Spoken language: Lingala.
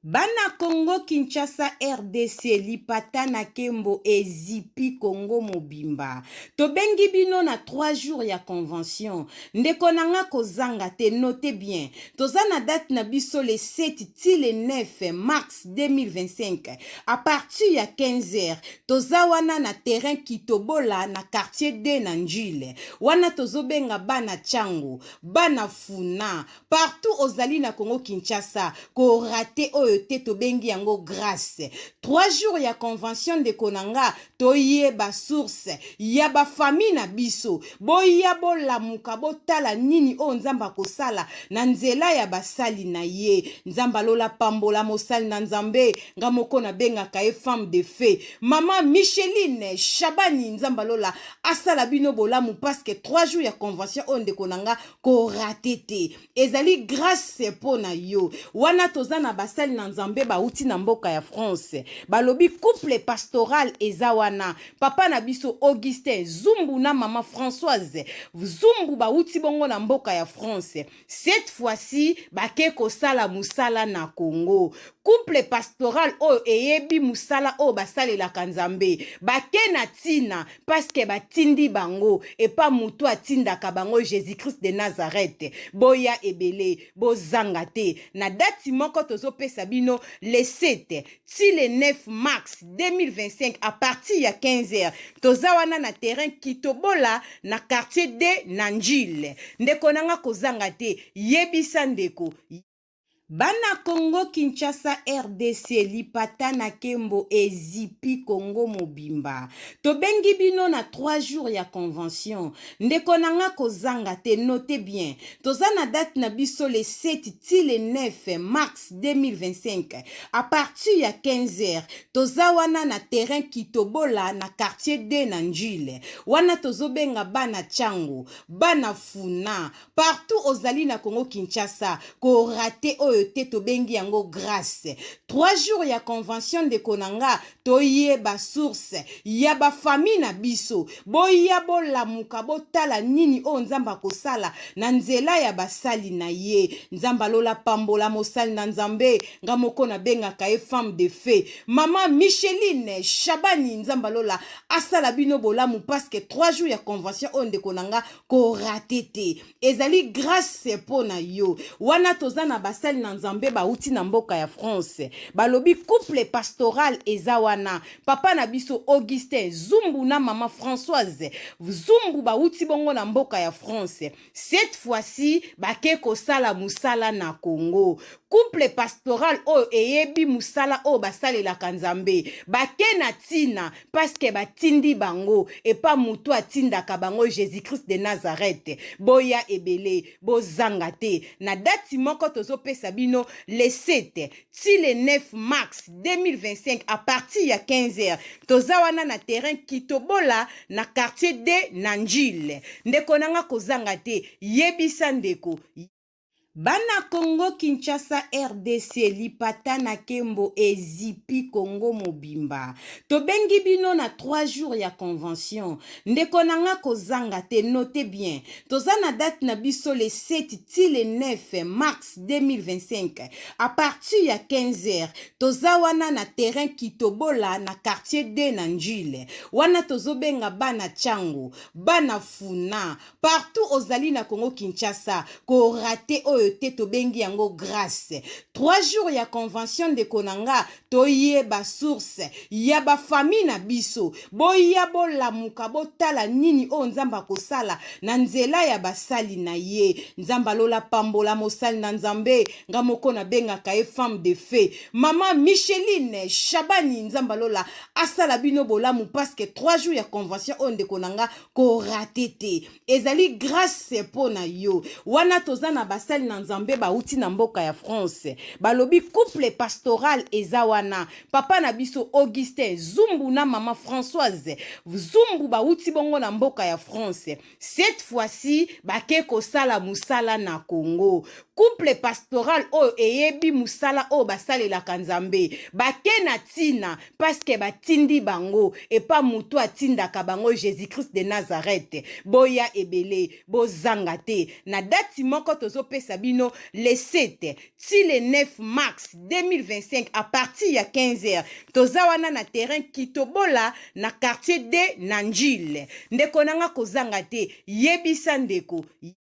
Bana Congo Kinshasa RDC lipata na kembo ezipi Congo mobimba. Tobengi bino na 3 jours ya convention. Ndeko nanga kozanga te, notez bien. Toza na date na biso le 7 ti le 9 mars 2025. A partir ya 15h, toza wana na terrain Kitobola na quartier D na Njile. Wana tozobenga bana Chango, bana Funa, partout ozali na Congo Kinshasa, ko rate oyo te tobengi yango grâce. 3 jours ya convention de konanga, toye ba source, ya ba famille na biso, boya bo lamuka, bo tala nini o nzamba kosala, na nzela ya basali na ye, nzamba lola pambola mosali na nzambe, nga moko na benga kae femme de fée, mama Micheline, Chabani nzamba lola, asala bino bolamu, parce que 3 jours ya convention on de konanga, ko ratete, ezali grâce po na yo, wana toza na basali na nzambe bauti na mboka ya France, balobi couple pastoral ezawana, papa na biso Augustin Zumbu na mama Françoise Zumbu bauti bongo na mboka ya France. Cette fois-ci bake kosala musala na Congo, couple pastoral o eyebi musala o basale la kanzambe, bake na tina parce que batindi bango et pas mutu atinda kabango Jésus-Christ de Nazareth, boya ebele bozangate na dati moko tozo pesa bino le 7 ti le 9 mars 2025 à partir ya 15h toza wana na terrain Kitobola na quartier D na Njile. Ndeko nanga kozanga te, yebisa ndeko. Bana Congo Kinshasa RDC lipata na kembo ezipi Congo mobimba. Tobengi bino na 3 jours ya convention. Ndeko nanga kozanga te, notez bien. Toza na date na biso le 7 ti le 9 mars 2025. A partir ya 15h, toza wana na terrain Kitobola na quartier D na Njile. Wana tozobenga bana Chango, bana Funa, partout ozali na Congo Kinshasa, ko rate oyo te tobengi yango grâce. 3 jours ya convention de konanga, toye ba source, ya ba famille na biso, boya bo lamuka, bo tala nini o nzamba kosala, na nzela ya basali na ye, nzamba lola pambola mosali na nzambe, nga moko na benga kae femme de fée, mama Micheline, Chabani nzamba lola, asala bino bolamu, parce que 3 jours ya convention on de konanga, ko ratete, ezali grâce po na yo, wana toza na basali na nzambe bauti na mboka ya France, balobi couple pastoral ezawana, papa na biso Augustin Zumbu na mama Françoise Zumbu bauti bongo na mboka ya France. Cette fois-ci bake kosala musala na Congo, couple pastoral o eyebi musala o basale la kanzambe, bake na tina parce que batindi bango et pas mutu atinda kabango Jésus-Christ de Nazareth, boya ebele bozangate na dati moko tozo pesa bino le 7 ti le 9 mars 2025 à partir ya 15h toza wana na terrain Kitobola na quartier D na Njile. Ndeko nanga kozanga te, yebisa ndeko. Bana Congo Kinshasa RDC lipata na kembo ezipi Congo mobimba. Tobengi bino na 3 jours ya convention. Ndeko nanga kozanga te, notez bien. Toza na date na biso le 7 ti le 9 mars 2025. A partir ya 15h, toza wana na terrain Kitobola na quartier D na Njile. Wana tozobenga bana Chango, bana Funa, partout ozali na Congo Kinshasa, ko rate oyo te tobengi yango grâce. 3 jours ya convention de konanga, toye ba source, ya ba famille na biso, boya bo lamuka, bo tala nini o nzamba kosala, na nzela ya basali na ye, nzamba lola pambola mosali na nzambe, nga moko na benga kae femme de fée, mama Micheline, Chabani nzamba lola, asala bino bolamu, parce que 3 jours ya convention on de konanga, ko ratete, ezali grâce po na yo, wana toza na basali na nzambe bauti na mboka ya France, balobi couple pastoral ezawana, papa na biso Augustin Zumbu na mama Françoise Zumbu bauti bongo na mboka ya France. Cette fois-ci bake kosala musala na Congo, couple pastoral oyo eyebi musala oyo basalelaka nzambe bake na tina paske batindi bango epa mutu atindaka bango Jésus-Christ de Nazareth. Boya ebele bozanga te na dati moko tozopesa bino le 7 ti le 9 mars 2025 à partir ya 15h toza wana na terrain Kitobola na quartier de Nanjil. Ndeko nanga kozanga te yebisa ndeko